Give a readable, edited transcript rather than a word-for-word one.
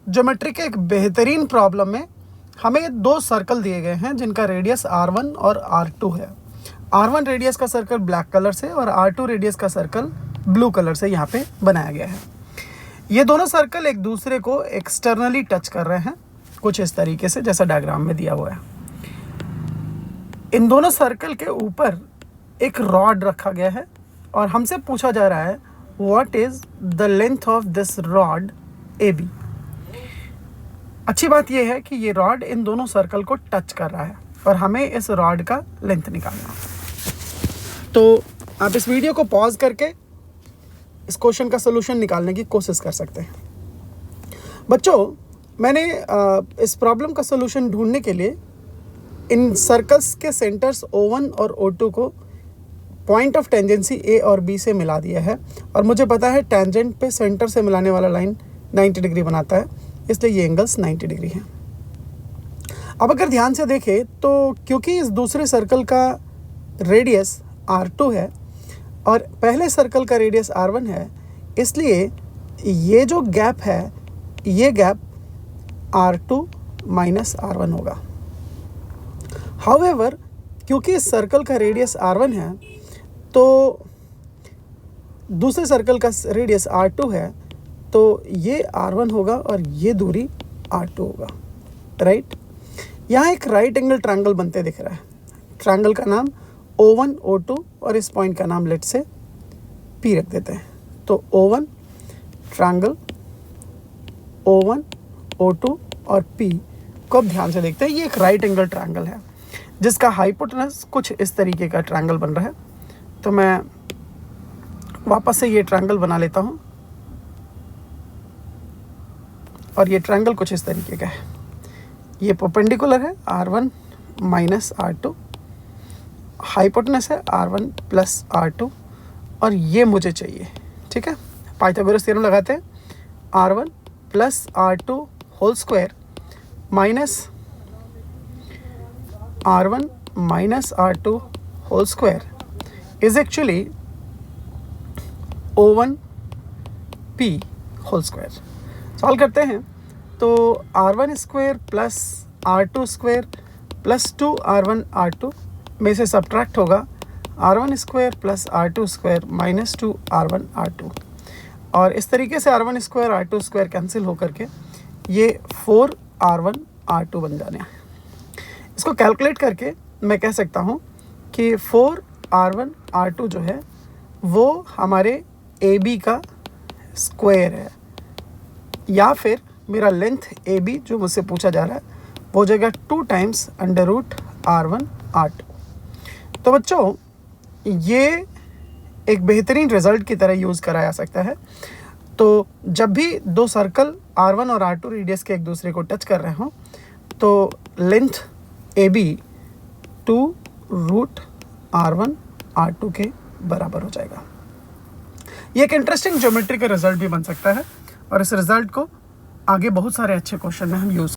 Geometry के एक बेहतरीन प्रॉब्लम में हमें दो सर्कल दिए गए हैं जिनका रेडियस R1 और R2 है। R1 रेडियस का सर्कल ब्लैक कलर से और R2 रेडियस का सर्कल ब्लू कलर से यहाँ पे बनाया गया है। ये दोनों सर्कल एक दूसरे को एक्सटर्नली टच कर रहे हैं, कुछ इस तरीके से जैसा डायग्राम में दिया हुआ है। इन दोनों सर्कल के ऊपर एक रॉड रखा गया है और हमसे पूछा जा रहा है what is the length of this rod AB। अच्छी बात यह है कि ये रॉड इन दोनों सर्कल को टच कर रहा है और हमें इस रॉड का लेंथ निकालना है। तो आप इस वीडियो को पॉज करके इस क्वेश्चन का सलूशन निकालने की कोशिश कर सकते हैं। बच्चों, मैंने इस प्रॉब्लम का सलूशन ढूंढने के लिए इन सर्कल्स के सेंटर्स O1 और O2 को पॉइंट ऑफ टेंजेंसी A और B से मिला दिया है और मुझे पता है टेंजेंट पे सेंटर से मिलाने वाला लाइन 90 डिग्री बनाता है, इसलिए ये एंगल्स 90 डिग्री हैं। अब अगर ध्यान से देखें तो क्योंकि इस दूसरे सर्कल का रेडियस R2 है और पहले सर्कल का रेडियस R1 है, इसलिए ये जो गैप है ये गैप R2 माइनस R1 होगा। हाउएवर, क्योंकि इस सर्कल का रेडियस R1 है तो दूसरे सर्कल का रेडियस R2 है, तो ये R1 होगा और ये दूरी R2 होगा, राइट। यहाँ एक राइट एंगल ट्रायंगल बनते दिख रहा है। ट्रायंगल का नाम O1 O2 और इस पॉइंट का नाम लेट से P रख देते हैं। तो O1 ट्रायंगल O1 O2 और P को अब ध्यान से देखते हैं। ये एक राइट एंगल ट्रायंगल है जिसका हाइपोटेनस कुछ इस तरीके का ट्रायंगल बन रहा है। तो मैं वापस से ये ट्रायंगल बना लेता हूँ और ये ट्रायंगल कुछ इस तरीके का है। ये परपेंडिकुलर है R1 माइनस R2, हाइपोटेनस है R1 प्लस R2 और ये मुझे चाहिए, ठीक है। पाइथागोरस थ्योरम लगाते हैं। R1 plus R2 whole square minus R1 minus R2 whole square is actually O1 P whole square. Solve करते हैं तो R1 square plus R2 square plus 2R1 R2 में से सब्ट्रैक्ट होगा R1 square plus R2 square minus 2R1 R2 और इस तरीके से R1 square R2 square cancel होकर के ये 4R1 R2 बन जाने हैं। इसको कैलकुलेट करके मैं कह सकता हूँ कि 4R1 R2 जो है वो हमारे AB का स्क्वायर है, या फिर मेरा लेंथ AB जो मुझसे पूछा जा रहा है वो हो जाएगा 2 times under root R1 R2। तो बच्चों, ये एक बेहतरीन रिज़ल्ट की तरह यूज़ करा जा सकता है। तो जब भी दो सर्कल R1 और R2 रेडियस के एक दूसरे को टच कर रहे हों तो length AB 2 root R1 R2 के बराबर हो जाएगा। ये एक इंटरेस्टिंग ज्योमेट्री का रिजल्ट भी बन सकता है और इस रिजल्ट को आगे बहुत सारे अच्छे क्वेश्चन में हम यूज़